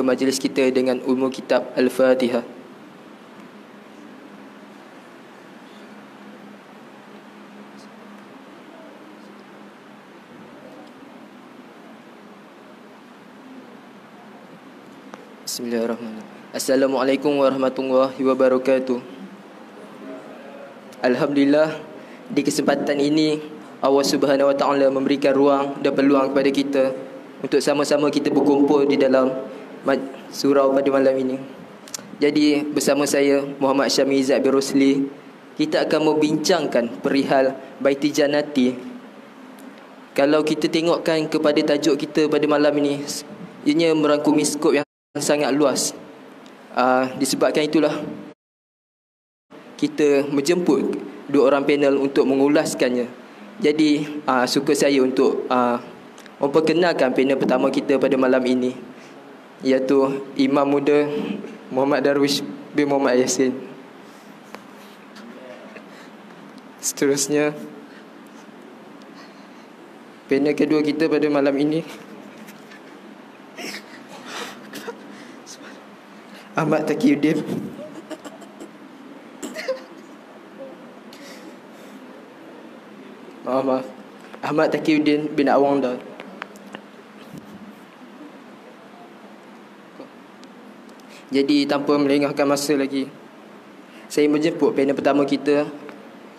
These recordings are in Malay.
majlis kita dengan ulum kitab Al-Fatihah. Bismillahirrahmanirrahim. Assalamualaikum warahmatullahi wabarakatuh. Alhamdulillah, di kesempatan ini Allah Subhanahu Wa Taala memberikan ruang dan peluang kepada kita untuk sama-sama kita berkumpul di dalam surau pada malam ini. Jadi bersama saya Muhammad Syamil Izzat bin Rosli, kita akan membincangkan perihal Baiti Jannati. Kalau kita tengokkan kepada tajuk kita pada malam ini, ianya merangkumi skop yang sangat luas. Disebabkan itulah kita menjemput dua orang panel untuk mengulaskannya. Jadi suka saya untuk memperkenalkan panel pertama kita pada malam ini, iaitu Imam Muda Muhammad Darwish bin Muhammad Yassin. Seterusnya panel kedua kita pada malam ini, Ahmad Taqiyuddin Ahmad Taqiyuddin bin Awangda. Jadi tanpa melengahkan masa lagi, saya menjemput panel pertama kita,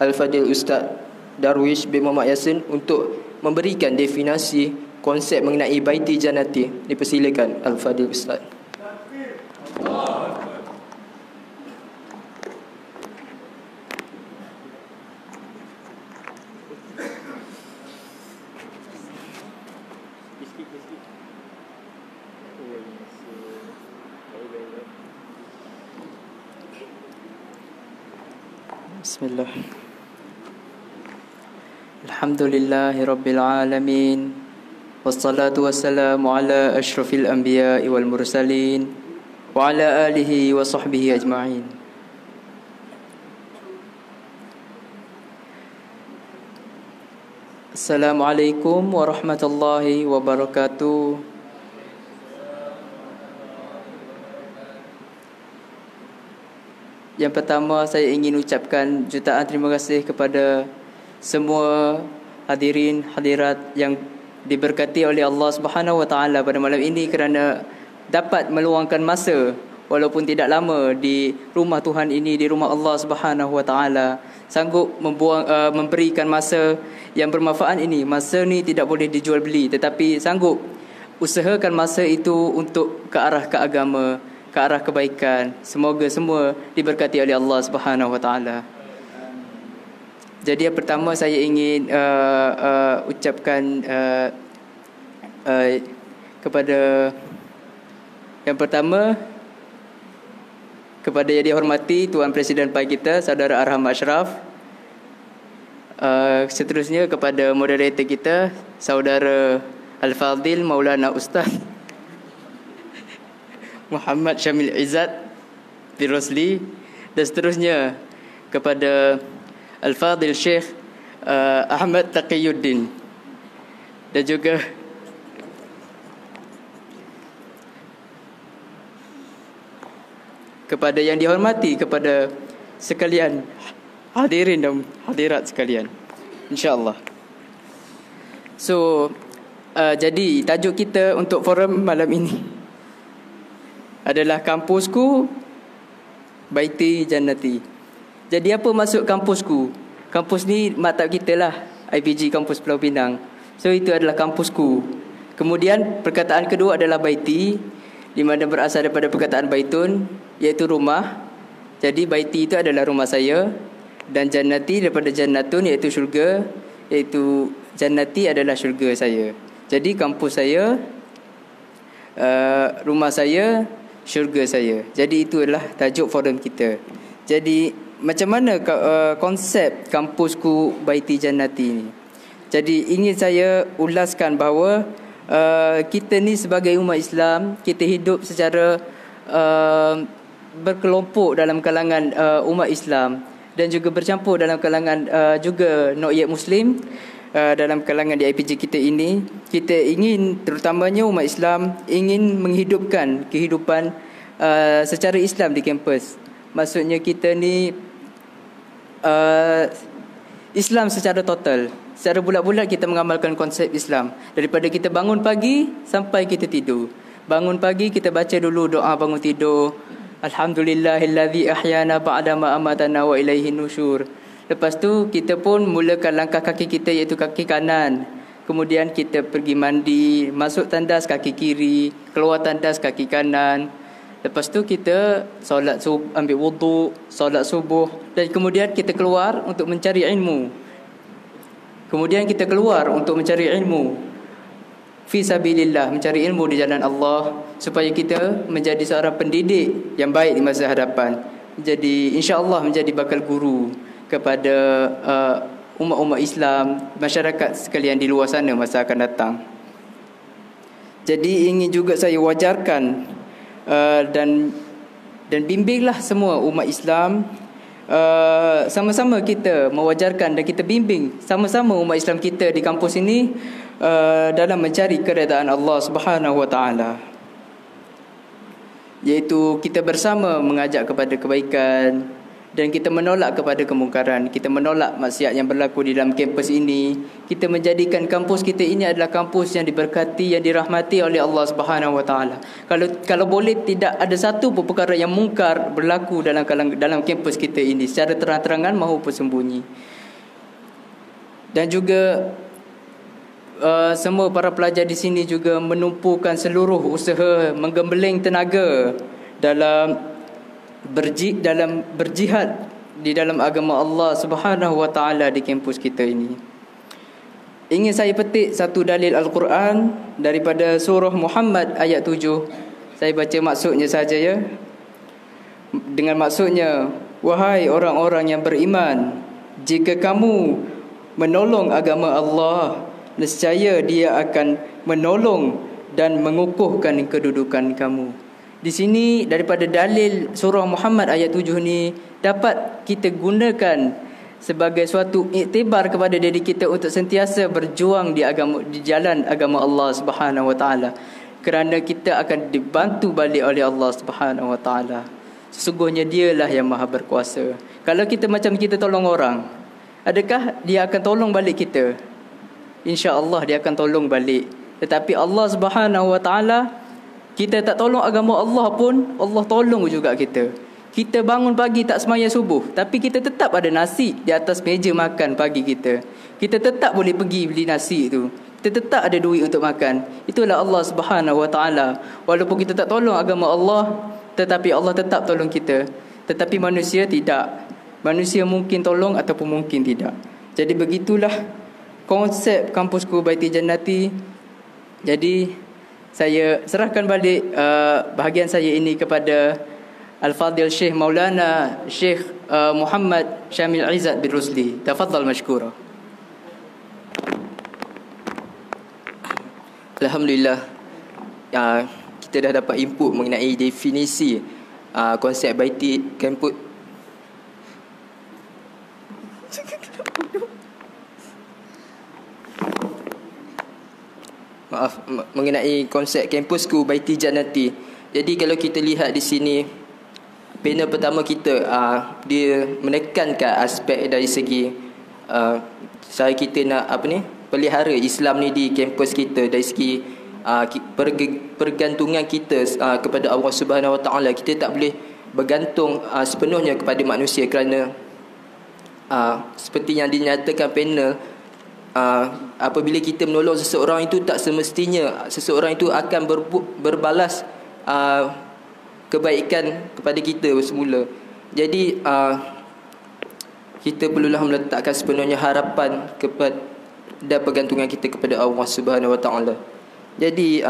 Al-Fadil Ustaz Darwish bin Muhammad Yassin, untuk memberikan definisi konsep mengenai Baiti Jannati. Dipersilakan Al-Fadil Ustaz. Bismillah. Alhamdulillahi Rabbil Alamin, wassalatu wassalamu ala ashrafil anbiya wal mursalin, wa ala alihi wa sahbihi ajma'in. Assalamualaikum warahmatullahi wabarakatuh. Yang pertama, saya ingin ucapkan jutaan terima kasih kepada semua hadirin hadirat yang diberkati oleh Allah Subhanahu Wa Taala pada malam ini, kerana dapat meluangkan masa walaupun tidak lama di rumah Tuhan ini, di rumah Allah Subhanahu Wa Taala, sanggup memberikan masa yang bermanfaat ini. Masa ni tidak boleh dijual beli, tetapi sanggup usahakan masa itu untuk ke arah keagama, ke arah kebaikan. Semoga semua diberkati oleh Allah Subhanahu Wa Taala. Jadi yang pertama, saya ingin ucapkan kepada yang pertama kepada yang dihormati Tuan Presiden PAI kita, Saudara Arham Ashraf. Seterusnya kepada moderator kita, Saudara Al-Fadil Maulana Ustaz Muhammad Syamil Izzat bin Rosli, dan seterusnya kepada Al-Fadil Syekh Ahmad Taqiyuddin, dan juga kepada yang dihormati kepada sekalian hadirin dan hadirat sekalian, insya-Allah. So jadi tajuk kita untuk forum malam ini adalah Kampusku Baiti Jannati. Jadi apa maksud kampusku? Kampus ni maktab kita lah, IPG Kampus Pulau Pinang. So itu adalah kampusku. Kemudian perkataan kedua adalah baiti, di mana berasal daripada perkataan baitun, iaitu rumah. Jadi baiti itu adalah rumah saya, dan jannati daripada jannatun, iaitu syurga, iaitu jannati adalah syurga saya. Jadi kampus saya, rumah saya, syurga saya. Jadi itu adalah tajuk forum kita. Jadi macam mana konsep Kampusku Baiti Jannati ini? Jadi ingin saya ulaskan bahawa kita ni sebagai umat Islam, kita hidup secara berkelompok dalam kalangan umat Islam, dan juga bercampur dalam kalangan juga non yet Muslim. dalam kalangan di IPG kita ini, kita ingin, terutamanya umat Islam, ingin menghidupkan kehidupan secara Islam di kampus. Maksudnya kita ni Islam secara total. Secara bulat-bulat kita mengamalkan konsep Islam. Daripada kita bangun pagi sampai kita tidur. Bangun pagi kita baca dulu doa bangun tidur. Alhamdulillahillazi ahyana ba'da ma amatana wa ilaihi nusyur. Lepas tu kita pun mulakan langkah kaki kita, iaitu kaki kanan. Kemudian kita pergi mandi, masuk tandas kaki kiri, keluar tandas kaki kanan. Lepas tu kita solat subuh, ambil wuduk, solat subuh, dan kemudian kita keluar untuk mencari ilmu. Kemudian kita keluar untuk mencari ilmu fi sabilillah, mencari ilmu di jalan Allah, supaya kita menjadi seorang pendidik yang baik di masa hadapan. Jadi insya-Allah menjadi bakal guru kepada umat-umat Islam, masyarakat sekalian di luar sana masa akan datang. Jadi ingin juga saya wajarkan dan bimbinglah semua umat Islam, sama-sama kita mewajarkan dan kita bimbing sama-sama umat Islam kita di kampus ini dalam mencari keredaan Allah Subhanahu wa taala, iaitu kita bersama mengajak kepada kebaikan dan kita menolak kepada kemungkaran. Kita menolak maksiat yang berlaku di dalam kampus ini. Kita menjadikan kampus kita ini adalah kampus yang diberkati, yang dirahmati oleh Allah Subhanahu wa taala. Kalau boleh tidak ada satu pun perkara yang mungkar berlaku dalam kampus kita ini, secara terang-terangan maupun sembunyi. Dan juga semua para pelajar di sini juga menumpukan seluruh usaha, menggembeling tenaga dalam berjihad di dalam agama Allah Subhanahu wa taala di kampus kita ini. Ingin saya petik satu dalil Al-Quran daripada surah Muhammad ayat 7. Saya baca maksudnya saja ya. Dengan maksudnya, wahai orang-orang yang beriman, jika kamu menolong agama Allah, nescaya Dia akan menolong dan mengukuhkan kedudukan kamu. Di sini daripada dalil surah Muhammad ayat 7 ni dapat kita gunakan sebagai suatu iktibar kepada diri kita untuk sentiasa berjuang di jalan agama Allah Subhanahu wa taala, kerana kita akan dibantu balik oleh Allah Subhanahu wa taala. Sesungguhnya Dialah yang Maha berkuasa. Kalau kita macam kita tolong orang, adakah Dia akan tolong balik kita? Insya-Allah Dia akan tolong balik. Tetapi Allah Subhanahu wa taala, kita tak tolong agama Allah pun Allah tolong juga kita. Kita bangun pagi tak sembahyang subuh, tapi kita tetap ada nasi di atas meja makan pagi kita. Kita tetap boleh pergi beli nasi itu. Kita tetap ada duit untuk makan. Itulah Allah Subhanahu wa taala. Walaupun kita tak tolong agama Allah, tetapi Allah tetap tolong kita. Tetapi manusia tidak. Manusia mungkin tolong ataupun mungkin tidak. Jadi begitulah konsep kampusku Baiti Jannati. Jadi saya serahkan balik bahagian saya ini kepada Al-Fadhil Syekh Maulana Syekh Muhammad Syamil Izzat bin Rusli. Tafadhal mashkura. Alhamdulillah, kita dah dapat input mengenai definisi konsep Baiti Kampus. Mengenai konsep kampusku Baiti Jannati. Jadi kalau kita lihat di sini, panel pertama kita dia menekankan aspek dari segi cara kita nak pelihara Islam ni di kampus kita, dari segi pergantungan kita kepada Allah Subhanahu Wa Taala. Kita tak boleh bergantung sepenuhnya kepada manusia, kerana seperti yang dinyatakan panel, apabila kita menolong seseorang itu, tak semestinya seseorang itu akan berbalas kebaikan kepada kita semula. Jadi kita perlulah meletakkan sepenuhnya harapan dan pergantungan kita kepada Allah Subhanahu Wa Taala. Jadi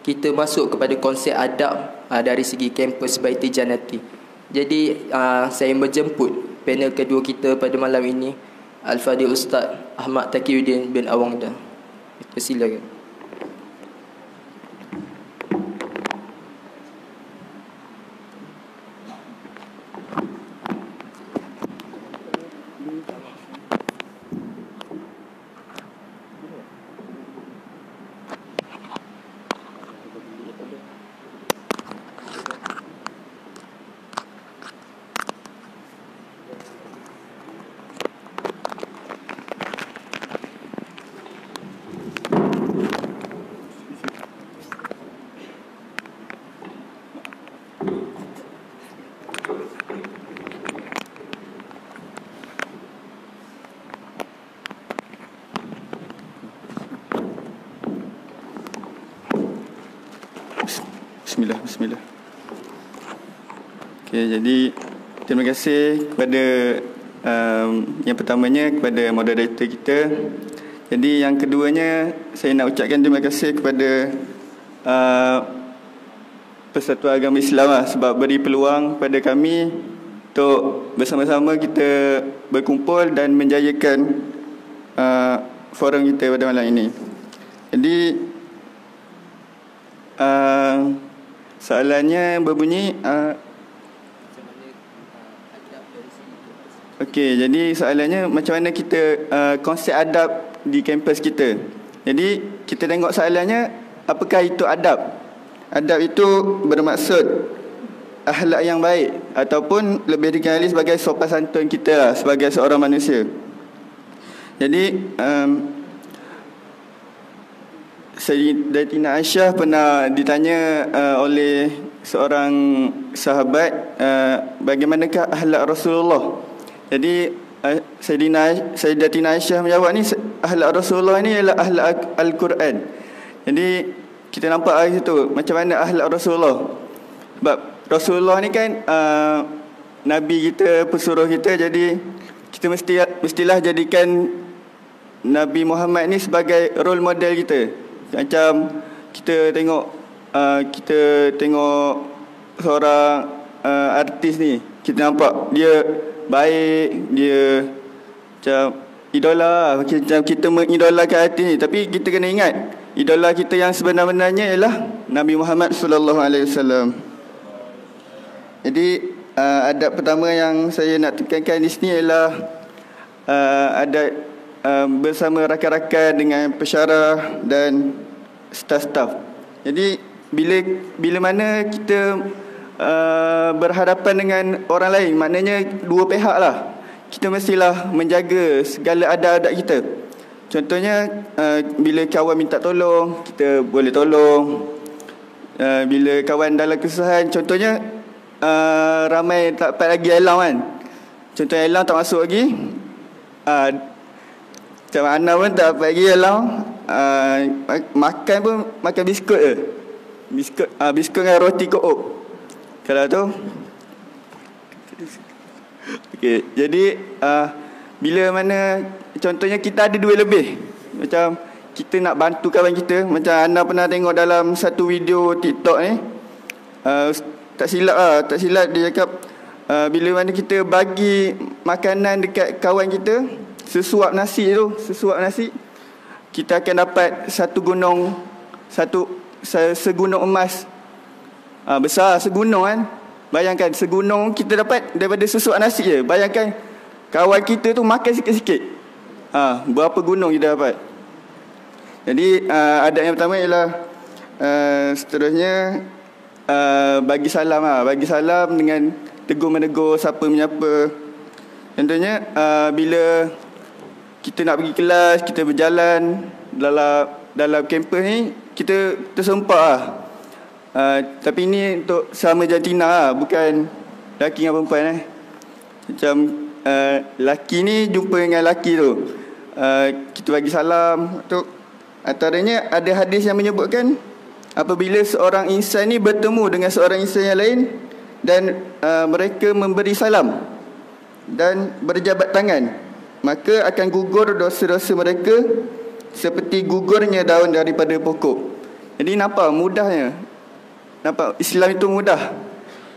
kita masuk kepada konsep adab dari segi kampus Baiti Jannati. Jadi saya menjemput panel kedua kita pada malam ini, Al-Fadhil Ustaz Ahmad Taqiyuddin bin Awangda. Persilakan. Bismillah. Okey, jadi terima kasih kepada yang pertamanya kepada moderator kita. Jadi yang keduanya saya nak ucapkan terima kasih kepada Persatuan Agama Islam sebab beri peluang pada kami untuk bersama-sama kita berkumpul dan menjayakan forum kita pada malam ini. Jadi soalannya berbunyi okey, jadi soalannya macam mana kita konsep adab di kampus kita. Jadi kita tengok soalannya, apakah itu adab? Adab itu bermaksud akhlak yang baik ataupun lebih dikenali sebagai sopan santun kita sebagai seorang manusia. Jadi Sayyidatina Aisyah pernah ditanya oleh seorang sahabat, bagaimanakah akhlak Rasulullah. Jadi Sayyidatina Aisyah menjawab ni, akhlak Rasulullah ni ialah akhlak Al-Quran. Jadi kita nampak dari situ macam mana akhlak Rasulullah. Sebab Rasulullah ni kan Nabi kita, pesuruh kita. Jadi kita mestilah jadikan Nabi Muhammad ni sebagai role model kita. Macam kita tengok seorang artis ni, kita nampak dia baik, dia macam idola. Macam kita mengidolakan artis ni, tapi kita kena ingat idola kita yang sebenar-benarnya ialah Nabi Muhammad sallallahu alaihi wasallam. Jadi adab pertama yang saya nak tekankan di sini ialah adab bersama rakan-rakan dengan pensyarah dan staf-staf. Jadi bila mana kita berhadapan dengan orang lain, maknanya dua pihak lah, kita mestilah menjaga segala adab-adab kita. Contohnya bila kawan minta tolong, kita boleh tolong. Bila kawan dalam kesusahan, contohnya ramai tak dapat lagi alam kan, contohnya alam tak masuk lagi, macam Ana pun tak dapat lagi alam, makan pun makan biskut je, biskut dengan roti koop. Kalau tu okey, jadi bila mana contohnya kita ada duit lebih, macam kita nak bantu kawan kita. Macam Ana pernah tengok dalam satu video TikTok ni, tak silap dia cakap bila mana kita bagi makanan dekat kawan kita, sesuap nasi, kita akan dapat segunung emas. Besar segunung kan. Bayangkan segunung kita dapat daripada sesuap nasi je. Bayangkan kawan kita tu makan sikit-sikit, berapa gunung kita dapat. Jadi adab yang pertama ialah seterusnya bagi salam. Bagi salam dengan tegur menegur, sapa menyapa. Contohnya bila kita nak pergi kelas, kita berjalan dalam kampus ni, kita tersempah tapi ni untuk sama jantina, bukan lelaki dengan perempuan. Macam lelaki ni jumpa dengan lelaki tu, kita bagi salam tu. Antaranya ada hadis yang menyebutkan apabila seorang insan ni bertemu dengan seorang insan yang lain dan mereka memberi salam dan berjabat tangan, maka akan gugur dosa-dosa mereka seperti gugurnya daun daripada pokok. Jadi nampak mudahnya, nampak Islam itu mudah.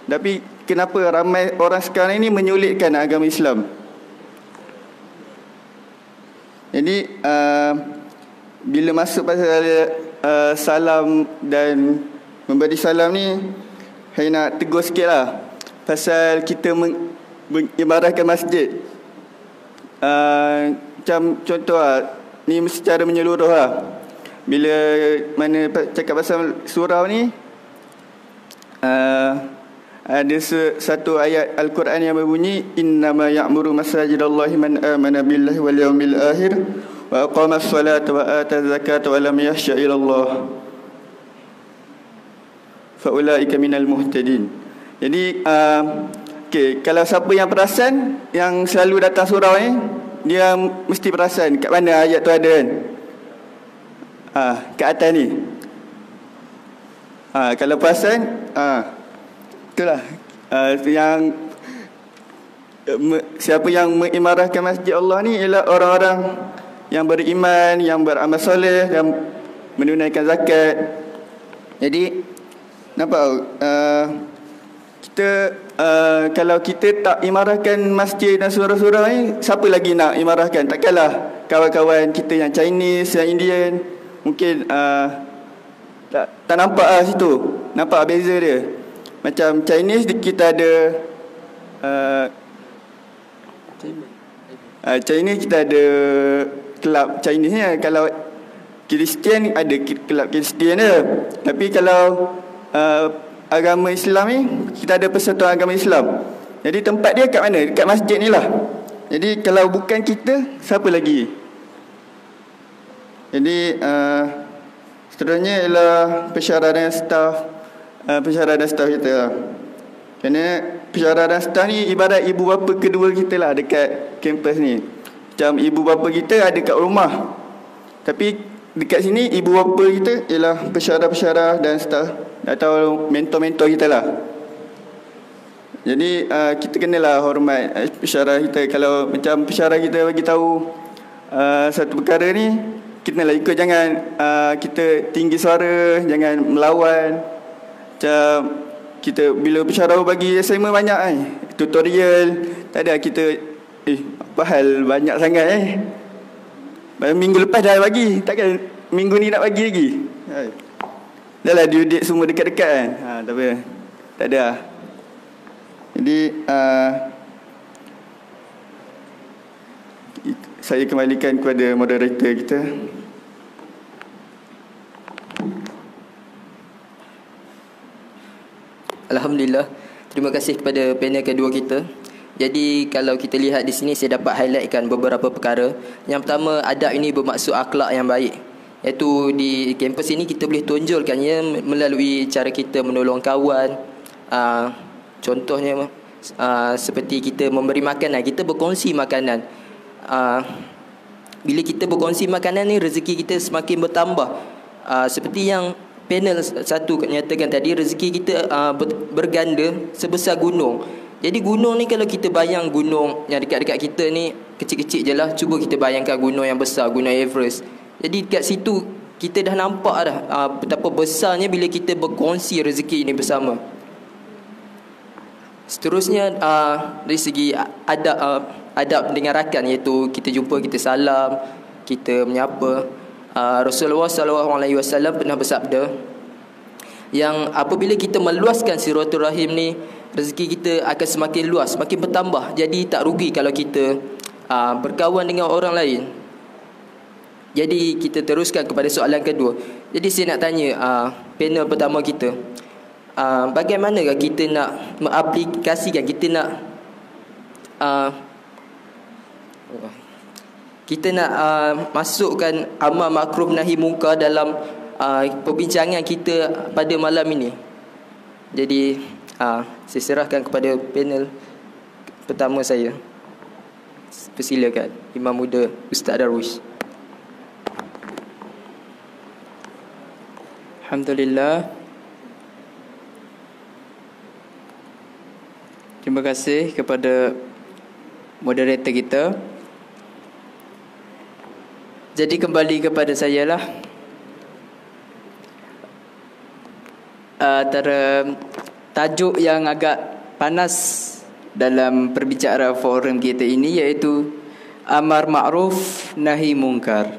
Tapi kenapa ramai orang sekarang ini menyulitkan agama Islam? Jadi bila masuk pasal salam dan memberi salam ni, saya nak tegur sikit lah. Pasal kita mengibaratkan masjid. Macam contoh lah, ni secara menyeluruh lah. Bila mana cakap pasal surau ni, ada satu ayat Al-Quran yang berbunyi, innama ya'muru masajidallahi man amana billahi wal yawmil akhir wa aqama as-salata wa ata az-zakata wa lam yakhsha ila Allah fa ulaika minal muhtadin. Jadi kalau siapa yang perasan, yang selalu datang surau ni, dia mesti perasan kat mana ayat tu ada kan. Kat atas ni. Kalau perasan, itulah yang siapa yang mengimarahkan masjid Allah ni ialah orang-orang yang beriman, yang beramal soleh, yang menunaikan zakat. Jadi nampak kita kalau kita tak imarahkan masjid dan surau-surau ni, siapa lagi nak imarahkan? Takkanlah kawan-kawan kita yang Chinese, yang Indian, mungkin tak nampak lah situ. Nampak beza dia. Macam Chinese kita ada Chinese kita ada kelab Chinese ni. Kalau Kristian ada kelab Kristian dia. Tapi kalau agama Islam ni, kita ada persatuan agama Islam. Jadi tempat dia kat mana? Dekat masjid ni lah. Jadi kalau bukan kita, siapa lagi? Jadi seterusnya ialah pensyarah dan staf. Pensyarah dan staf kita lah. Kerana pensyarah dan staf ni ibarat ibu bapa kedua kita lah dekat kampus ni. Macam ibu bapa kita ada kat rumah, tapi dekat sini ibu bapa kita ialah pensyarah-pensyarah dan staf atau mentor-mentor kita lah. Jadi kita kenalah hormat pensyarah kita. Kalau macam pensyarah kita bagi tahu satu perkara ni, kita nak ikut. Jangan kita tinggi suara, jangan melawan. Macam kita bila pensyarah bagi assignment banyak tutorial, tak ada kita apa hal banyak sangat minggu lepas dah bagi, takkan minggu ni nak bagi lagi. Dah lah due date semua dekat-dekat kan. Tak apa. Tak ada. Jadi saya kembalikan kepada moderator kita. Alhamdulillah. Terima kasih kepada panel kedua kita. Jadi kalau kita lihat di sini, saya dapat highlightkan beberapa perkara. Yang pertama, adab ini bermaksud akhlak yang baik. Iaitu di kampus ini kita boleh tonjolkannya melalui cara kita menolong kawan. Contohnya seperti kita memberi makanan, kita berkongsi makanan. Bila kita berkongsi makanan ni, rezeki kita semakin bertambah. Seperti yang panel satu nyatakan tadi, rezeki kita berganda sebesar gunung. Jadi gunung ni, kalau kita bayang gunung yang dekat-dekat kita ni kecil-kecil je lah. Cuba kita bayangkan gunung yang besar, gunung Everest. Jadi dekat situ kita dah nampak dah betapa besarnya bila kita berkongsi rezeki ini bersama. Seterusnya dari segi adab dengan rakan, iaitu kita jumpa, kita salam, kita menyapa. Rasulullah SAW pernah bersabda yang apabila kita meluaskan silaturahim ni, rezeki kita akan semakin luas, semakin bertambah. Jadi tak rugi kalau kita berkawan dengan orang lain. Jadi kita teruskan kepada soalan kedua. Jadi saya nak tanya panel pertama kita, bagaimanakah kita nak mengaplikasikan, kita nak masukkan amal makruh nahi munkar dalam perbincangan kita pada malam ini. Jadi saya serahkan kepada panel pertama saya. Persilakan Imam Muda Ustaz Darwish. Alhamdulillah. Terima kasih kepada moderator kita. Jadi kembali kepada saya lah. Antara tajuk yang agak panas dalam perbicaraan forum kita ini iaitu amar ma'ruf nahi mungkar.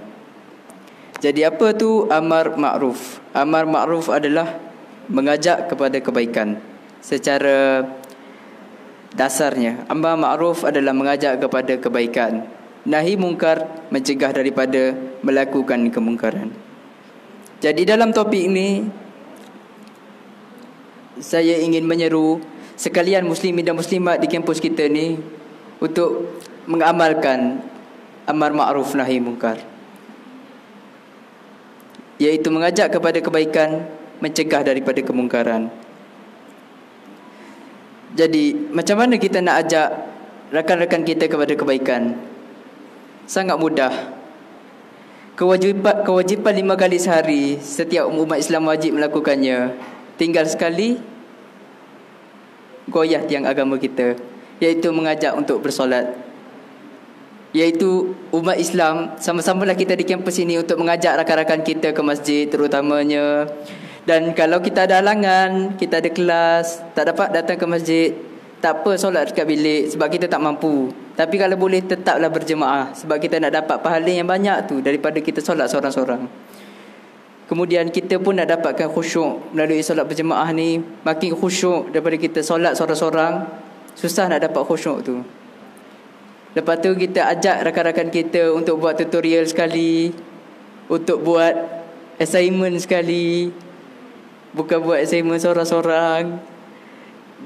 Jadi apa tu amar ma'ruf? Amar ma'ruf adalah mengajak kepada kebaikan. Secara dasarnya, amar ma'ruf adalah mengajak kepada kebaikan. Nahi mungkar mencegah daripada melakukan kemungkaran. Jadi dalam topik ini, saya ingin menyeru sekalian muslimin dan muslimat di kampus kita ni untuk mengamalkan amar ma'ruf nahi mungkar, iaitu mengajak kepada kebaikan, mencegah daripada kemungkaran. Jadi macam mana kita nak ajak rakan-rakan kita kepada kebaikan? Sangat mudah. Kewajipan 5 kali sehari setiap umat Islam wajib melakukannya. Tinggal sekali goyah tiang agama kita, iaitu mengajak untuk bersolat. Iaitu umat Islam, sama-samalah kita di kampus ini untuk mengajak rakan-rakan kita ke masjid terutamanya. Dan kalau kita ada halangan, kita ada kelas, tak dapat datang ke masjid, tak apa, solat dekat bilik sebab kita tak mampu. Tapi kalau boleh, tetaplah berjemaah sebab kita nak dapat pahala yang banyak tu daripada kita solat seorang-seorang. Kemudian kita pun nak dapatkan khusyuk melalui solat berjemaah ni. Makin khusyuk daripada kita solat seorang-seorang, susah nak dapat khusyuk tu. Lepas tu kita ajak rakan-rakan kita untuk buat tutorial sekali, untuk buat assignment sekali. Bukan buat assignment seorang-seorang,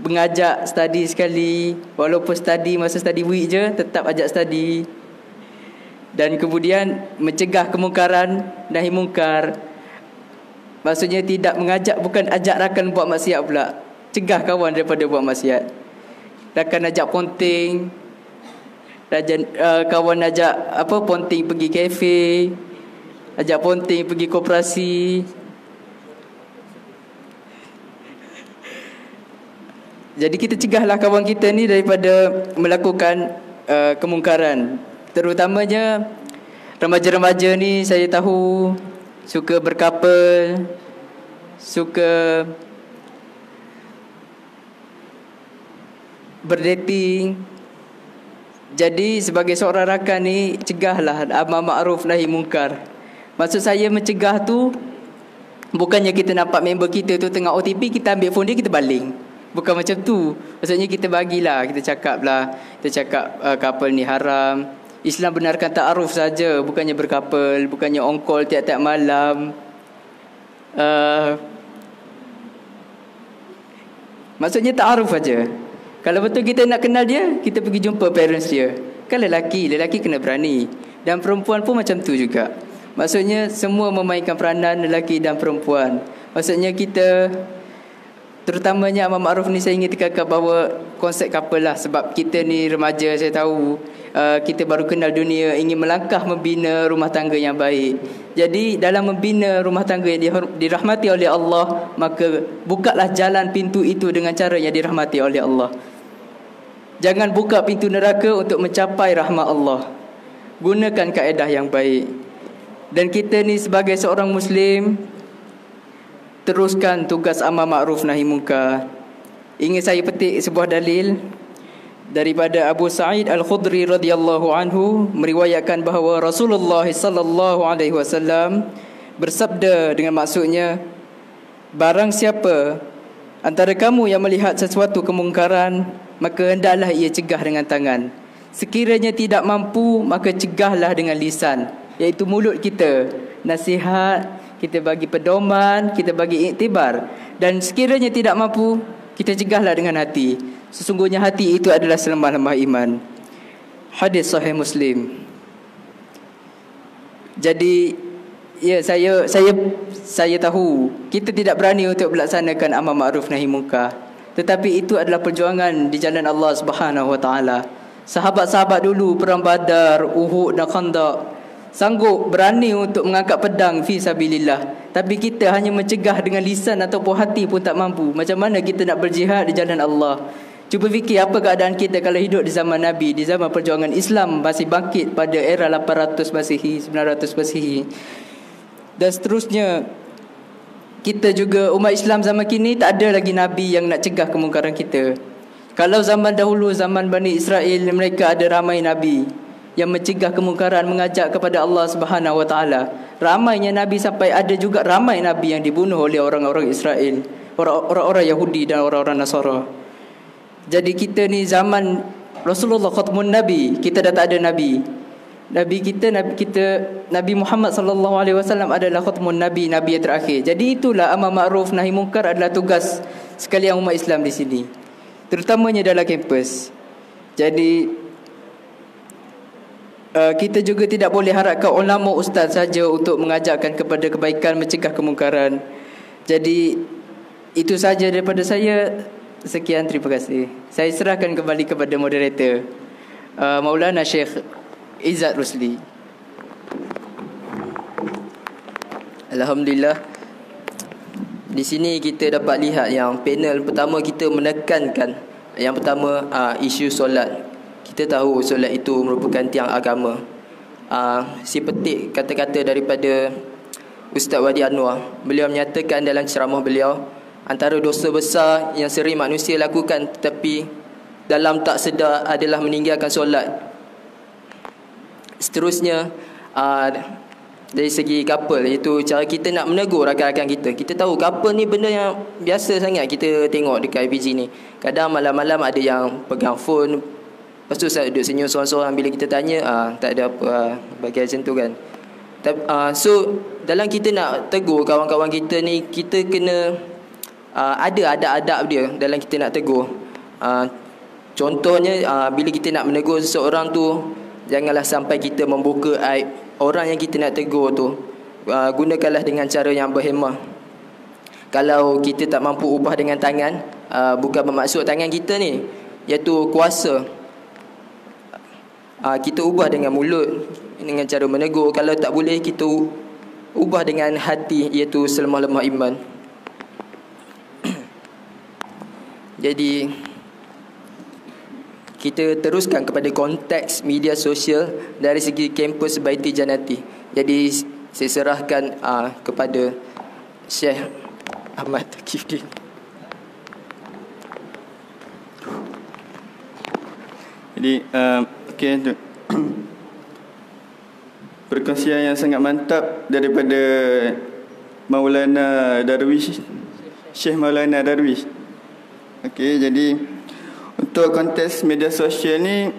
mengajak study sekali. Walaupun study masa study week je, tetap ajak study. Dan kemudian mencegah kemungkaran, nahi mungkar. Maksudnya tidak mengajak, bukan ajak rakan buat maksiat pula. Cegah kawan daripada buat maksiat. Rakan ajak ponting, kawan ajak ponting pergi kafe, ajak ponting pergi koperasi. Jadi kita cegahlah kawan kita ni daripada melakukan kemungkaran. Terutamanya remaja-remaja ni, saya tahu suka berkapal, suka berdating. Jadi sebagai seorang rakan ni, cegahlah amar ma'ruf nahi mungkar. Maksud saya mencegah tu, bukannya kita nampak member kita tu tengah OTP, kita ambil phone dia, kita baling. Bukan macam tu. Maksudnya kita bagilah, kita cakap couple ni haram. Islam benarkan ta'aruf saja, bukannya berkapal, bukannya on call tiap-tiap malam. Maksudnya ta'aruf saja. Kalau betul kita nak kenal dia, kita pergi jumpa parents dia. Kan lelaki kena berani. Dan perempuan pun macam tu juga. Maksudnya semua memainkan peranan, lelaki dan perempuan. Maksudnya kita, terutamanya amar ma'ruf ni, saya ingin tekankan bahawa konsep couple lah. Sebab kita ni remaja, saya tahu kita baru kenal dunia, ingin melangkah membina rumah tangga yang baik. Jadi dalam membina rumah tangga yang dirahmati oleh Allah, maka bukalah jalan pintu itu dengan cara yang dirahmati oleh Allah. Jangan buka pintu neraka untuk mencapai rahmat Allah. Gunakan kaedah yang baik. Dan kita ni sebagai seorang Muslim, teruskan tugas amar ma'ruf nahi munkar. Ingin saya petik sebuah dalil daripada Abu Sa'id Al-Khudri radhiyallahu anhu, meriwayatkan bahawa Rasulullah sallallahu alaihi wasallam bersabda dengan maksudnya, barang siapa antara kamu yang melihat sesuatu kemungkaran, maka hendaklah ia cegah dengan tangan. Sekiranya tidak mampu, maka cegahlah dengan lisan, iaitu mulut kita. Nasihat, kita bagi pedoman, kita bagi iktibar. Dan sekiranya tidak mampu, kita cegahlah dengan hati. Sesungguhnya hati itu adalah selemah-lemah iman. Hadis sahih Muslim. Jadi ya, saya tahu kita tidak berani untuk melaksanakan amar ma'ruf nahi munkar, tetapi itu adalah perjuangan di jalan Allah Subhanahu wa taala. Sahabat-sahabat dulu perang Badar, Uhud dan Khandaq sanggup berani untuk mengangkat pedang fi sabilillah, tapi kita hanya mencegah dengan lisan ataupun hati pun tak mampu. Macam mana kita nak berjihad di jalan Allah? Cuba fikir apa keadaan kita kalau hidup di zaman Nabi, di zaman perjuangan Islam masih bangkit pada era 800 Masihi, 900 Masihi dan seterusnya. Kita juga umat Islam zaman kini tak ada lagi Nabi yang nak cegah kemungkaran kita. Kalau zaman dahulu, zaman Bani Israel, mereka ada ramai Nabi yang mencegah kemungkaran, mengajak kepada Allah Subhanahu wa taala. Ramainya Nabi sampai ada juga ramai Nabi yang dibunuh oleh orang-orang Israel, orang-orang Yahudi dan orang-orang Nasara. Jadi kita ni zaman Rasulullah khatmun Nabi, kita dah tak ada Nabi. Nabi Muhammad sallallahu alaihi wasallam adalah khatmun Nabi, Nabi yang terakhir. Jadi itulah amar ma'ruf nahi munkar adalah tugas sekalian umat Islam di sini, terutamanya dalam kampus. Jadi kita juga tidak boleh harapkan ulama ustaz saja untuk mengajarkan kepada kebaikan, mencegah kemungkaran. Jadi itu saja daripada saya. Sekian, terima kasih. Saya serahkan kembali kepada moderator, Maulana Syekh Izzat Rusli. Alhamdulillah. Di sini kita dapat lihat yang panel pertama kita menekankan yang pertama isu solat. Kita tahu solat itu merupakan tiang agama. Si petik kata-kata daripada Ustaz Wadi Anwar. Beliau menyatakan dalam ceramah beliau, antara dosa besar yang sering manusia lakukan tetapi dalam tak sedar adalah meninggalkan solat. Seterusnya, dari segi couple, iaitu cara kita nak menegur rakan-rakan kita. Kita tahu couple ni benda yang biasa sangat kita tengok dekat IPG ni. Kadang malam-malam ada yang pegang phone, lepas tu saya duduk senyum seorang-seorang. Bila kita tanya, tak ada apa, bagian macam tu kan. So dalam kita nak tegur kawan-kawan kita ni, kita kena ada adab-adab dia dalam kita nak tegur. Contohnya, bila kita nak menegur seseorang tu, janganlah sampai kita membuka aib orang yang kita nak tegur tu. Gunakanlah dengan cara yang berhemah. Kalau kita tak mampu ubah dengan tangan, bukan bermaksud tangan kita ni, iaitu kuasa, kita ubah dengan mulut, dengan cara menegur. Kalau tak boleh, kita ubah dengan hati, iaitu selemah-lemah iman. Jadi kita teruskan kepada konteks media sosial dari segi kampus Baiti Jannati. Jadi saya serahkan kepada Syekh Ahmad Takifdin. Jadi okey, perkongsian yang sangat mantap daripada Maulana Darwish, Syekh Maulana Darwish. Okey, jadi untuk konteks media sosial ni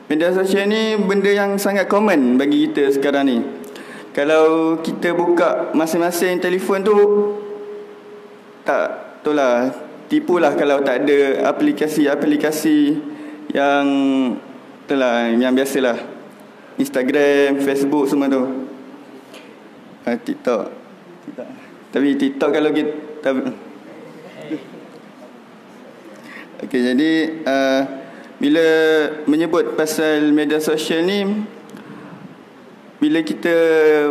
benda yang sangat common bagi kita sekarang ni. Kalau kita buka masing-masing telefon tu, tak itulah, tipulah kalau tak ada aplikasi-aplikasi yang itulah, yang biasalah, Instagram, Facebook semua tu. TikTok. Tapi TikTok kalau kita okey, jadi bila menyebut pasal media sosial ni, bila kita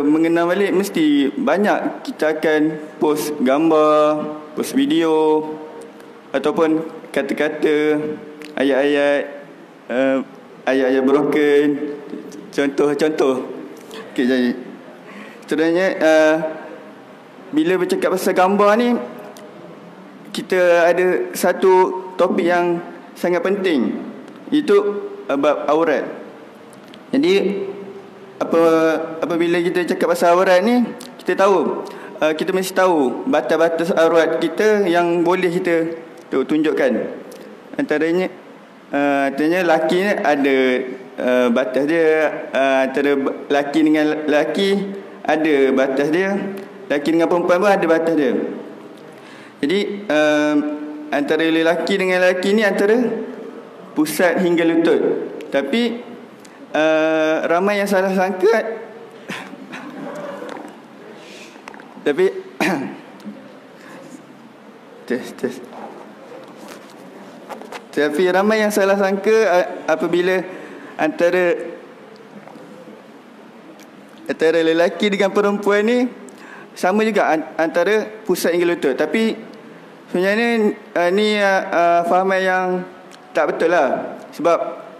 mengenal balik, mesti banyak kita akan post gambar, post video, ataupun kata-kata, ayat-ayat broken, contoh-contoh. Okey, jadi sebenarnya bila bercakap pasal gambar ni, kita ada satu topik yang sangat penting, itu bab aurat. Jadi apabila kita cakap pasal aurat ni, kita tahu, kita mesti tahu batas-batas aurat kita yang boleh kita tunjukkan. Antaranya lelaki ni ada batas dia, antara lelaki dengan lelaki ada batas dia, lelaki dengan perempuan pun ada batas dia. Jadi antara lelaki dengan lelaki ni antara pusat hingga lutut. Tapi ramai yang salah sangka tapi tapi ramai yang salah sangka apabila antara lelaki dengan perempuan ni sama juga antara pusat hingga lutut. Tapi sebenarnya ni fahaman yang tak betul lah. Sebab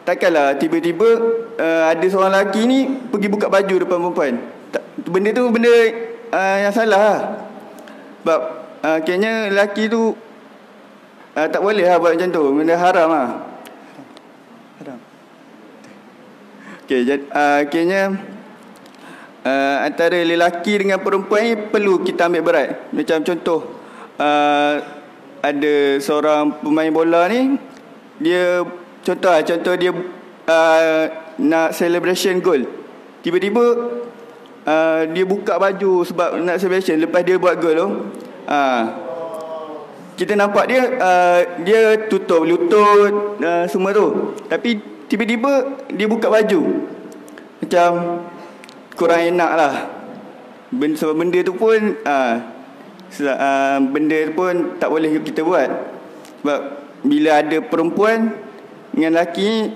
takkanlah tiba-tiba ada seorang lelaki ni pergi buka baju depan perempuan. Benda tu benda yang salah lah. Sebab kayaknya lelaki tu tak boleh lah buat macam tu. Benda haram lah. Haram. Okay, kayaknya antara lelaki dengan perempuan ni perlu kita ambil berat. Macam contoh, ada seorang pemain bola ni, dia contoh dia nak celebration goal. Tiba-tiba dia buka baju sebab nak celebration lepas dia buat goal tu. Kita nampak dia tutup lutut semua tu. Tapi tiba-tiba dia buka baju. Macam kurang enak lah. Sebab benda tu pun benda tu pun tak boleh kita buat. Sebab bila ada perempuan dengan lelaki,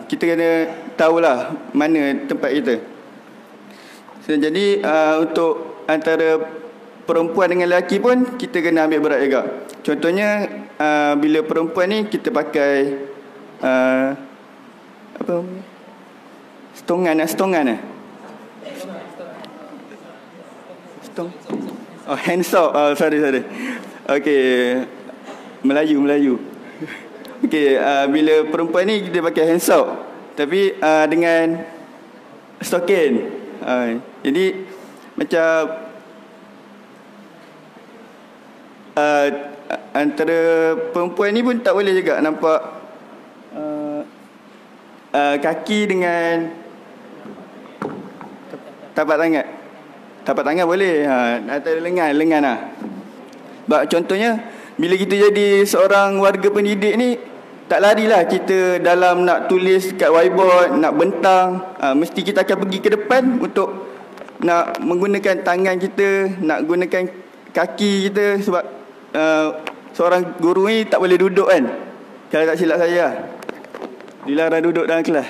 kita kena tahulah mana tempat kita. Jadi untuk antara perempuan dengan lelaki pun kita kena ambil berat juga. Contohnya bila perempuan ni kita pakai apa? Stongan. Hand soap. Sorry. Okey. Melayu. Okey, bila perempuan ni kita pakai hand soap, tapi dengan stokin. Jadi macam antara perempuan ni pun tak boleh juga nampak kaki dengan tapak tangan boleh, antara lengan lah. Sebab contohnya bila kita jadi seorang warga pendidik ni, tak larilah kita dalam nak tulis kat whiteboard, nak bentang. Mesti kita akan pergi ke depan untuk nak menggunakan tangan kita, nak gunakan kaki kita. Sebab seorang guru ni tak boleh duduk kan, kalau tak silap saya, dilarang duduk dalam kelas.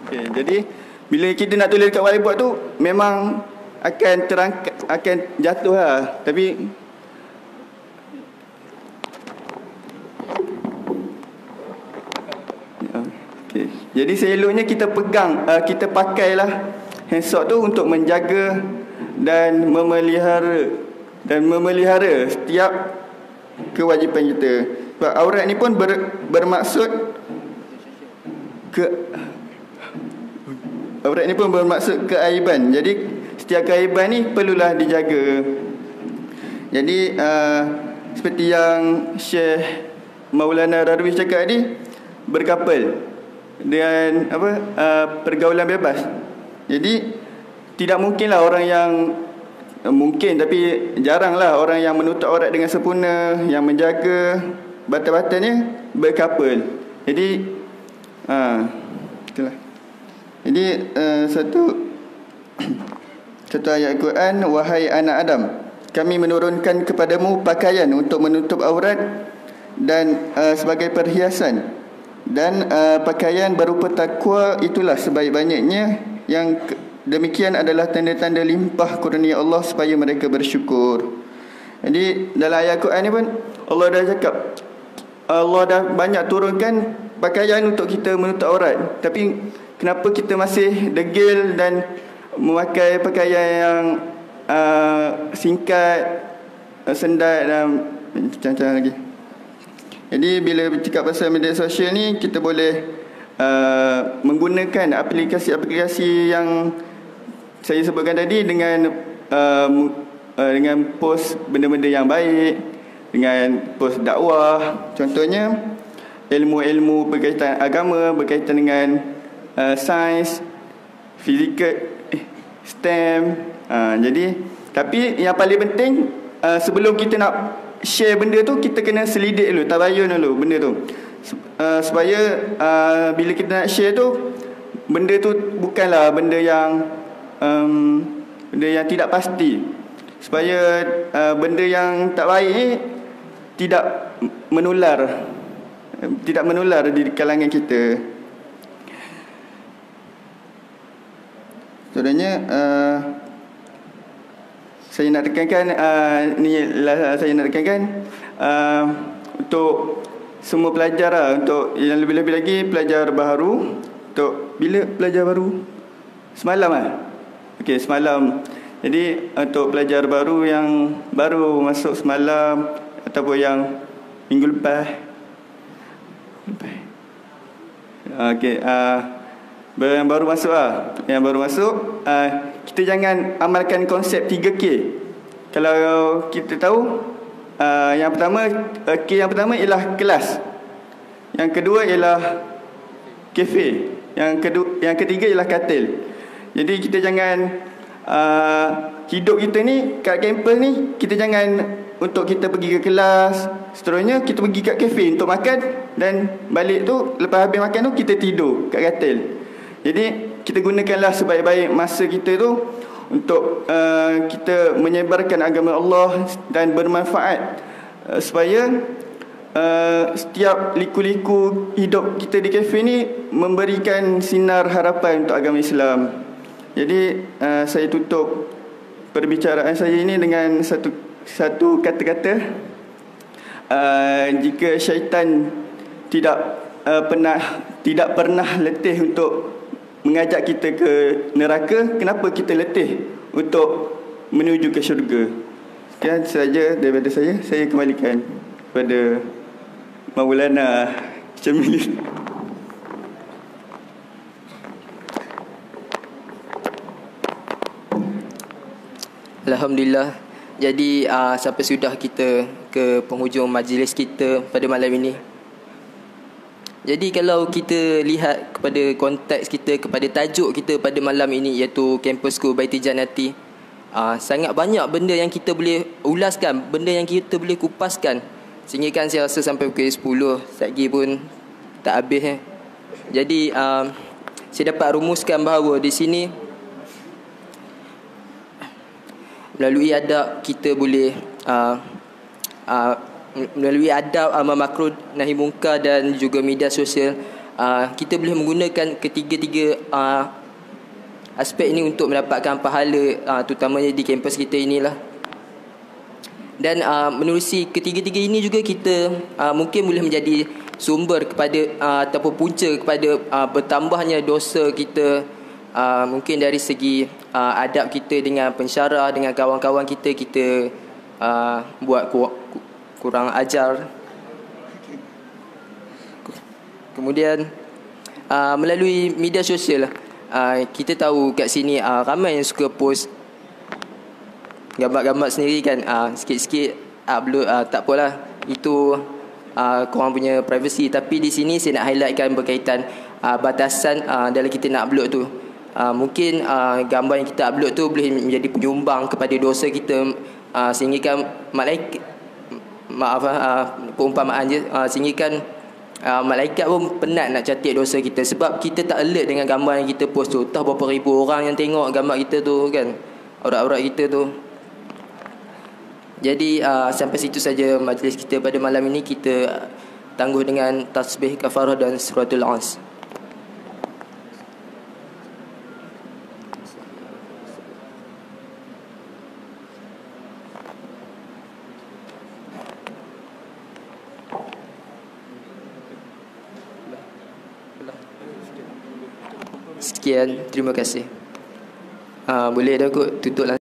Okay, jadi bila kita nak tulis kat whiteboard tu, memang akan akan jatuh lah. Tapi okay, jadi seeloknya kita pegang, kita pakailah hand soap tu untuk menjaga dan memelihara setiap kewajipan kita. Sebab aurat ni pun bermaksud keaiban. Jadi setiap keaiban ni perlulah dijaga. Jadi seperti yang Syekh Maulana Darwish cakap tadi, berkapal dengan pergaulan bebas. Jadi tidak mungkinlah orang yang mungkin, tapi jaranglah orang yang menutup aurat dengan sempurna, yang menjaga batal-batalnya berkapal. Jadi itulah. Jadi satu ayat Quran, wahai anak Adam, kami menurunkan kepadamu pakaian untuk menutup aurat dan sebagai perhiasan, dan pakaian berupa takwa itulah sebaik-banyaknya. Yang demikian adalah tanda-tanda limpah kurnia Allah supaya mereka bersyukur. Jadi dalam ayat Quran ni pun Allah dah cakap, Allah dah banyak turunkan pakaian untuk kita menutup aurat. Tapi kenapa kita masih degil dan memakai pakaian yang singkat, sendat dan macam-macam lagi. Jadi bila bercakap pasal media sosial ni, kita boleh menggunakan aplikasi-aplikasi yang saya sebutkan tadi dengan post benda-benda yang baik, dengan post dakwah. Contohnya ilmu-ilmu berkaitan agama, berkaitan dengan sains, fizikal, STEM. Jadi tapi yang paling penting, sebelum kita nak share benda tu, kita kena selidik dulu, tabayun dulu benda tu, supaya bila kita nak share tu, benda tu bukanlah benda yang tidak pasti, supaya benda yang tak baik ni tidak menular di kalangan kita. Contohnya saya nak tekankan untuk semua pelajar lah, untuk yang lebih-lebih lagi pelajar baru. Untuk bila pelajar baru? Semalam lah. Okey, semalam. Jadi untuk pelajar baru yang baru masuk semalam ataupun yang minggu lepas. Okey, yang baru masuk lah. Yang baru masuk, kita jangan amalkan konsep 3K. Kalau kita tahu, yang pertama, K yang pertama ialah kelas, yang kedua ialah kafe, yang ketiga ialah katil. Jadi kita jangan hidup kita ni kat kampus ni, kita jangan untuk kita pergi ke kelas, seterusnya kita pergi kat kafe untuk makan, dan balik tu lepas habis makan tu kita tidur kat katil. Jadi kita gunakanlah sebaik-baik masa kita tu untuk kita menyebarkan agama Allah dan bermanfaat, supaya setiap liku-liku hidup kita di kafe ni memberikan sinar harapan untuk agama Islam. Jadi saya tutup perbicaraan saya ini dengan satu kata-kata. Jika syaitan tidak pernah letih untuk mengajak kita ke neraka, kenapa kita letih untuk menuju ke syurga? Sekian saja daripada saya. Saya kembalikan kepada Maulana Syamil. Alhamdulillah. Jadi sampai sudah kita ke penghujung majlis kita pada malam ini. Jadi kalau kita lihat kepada konteks kita, kepada tajuk kita pada malam ini, iaitu Campus School Baiti Jannati, sangat banyak benda yang kita boleh ulaskan, benda yang kita boleh kupaskan. Sehingga kan saya rasa sampai pukul 10 lagi pun tak habis. Jadi saya dapat rumuskan bahawa di sini melalui adab kita boleh melalui adab amar makruf nahi munkar dan juga media sosial, kita boleh menggunakan ketiga-tiga aspek ini untuk mendapatkan pahala, terutamanya di kampus kita inilah. Dan menerusi ketiga-tiga ini juga kita mungkin boleh menjadi sumber kepada ataupun punca kepada bertambahnya dosa kita, mungkin dari segi adab kita dengan pensyarah, dengan kawan-kawan kita buat kurang ajar. Kemudian melalui media sosial, kita tahu kat sini ramai yang suka post gambar-gambar sendiri kan, sikit-sikit upload, tak apalah, itu korang punya privacy. Tapi di sini saya nak highlightkan berkaitan batasan dalam kita nak upload tu. Mungkin gambar yang kita upload tu boleh menjadi penyumbang kepada dosa kita, sehingga kan perumpamaan je, sehingga kan malaikat pun penat nak catat dosa kita, sebab kita tak alert dengan gambar yang kita post tu. Tahu berapa ribu orang yang tengok gambar kita tu kan, aurat-aurat kita tu. Jadi sampai situ saja majlis kita pada malam ini. Kita tangguh dengan tasbih kafarah dan suratul As. Sekian, terima kasih. Boleh dah kot tutup lah.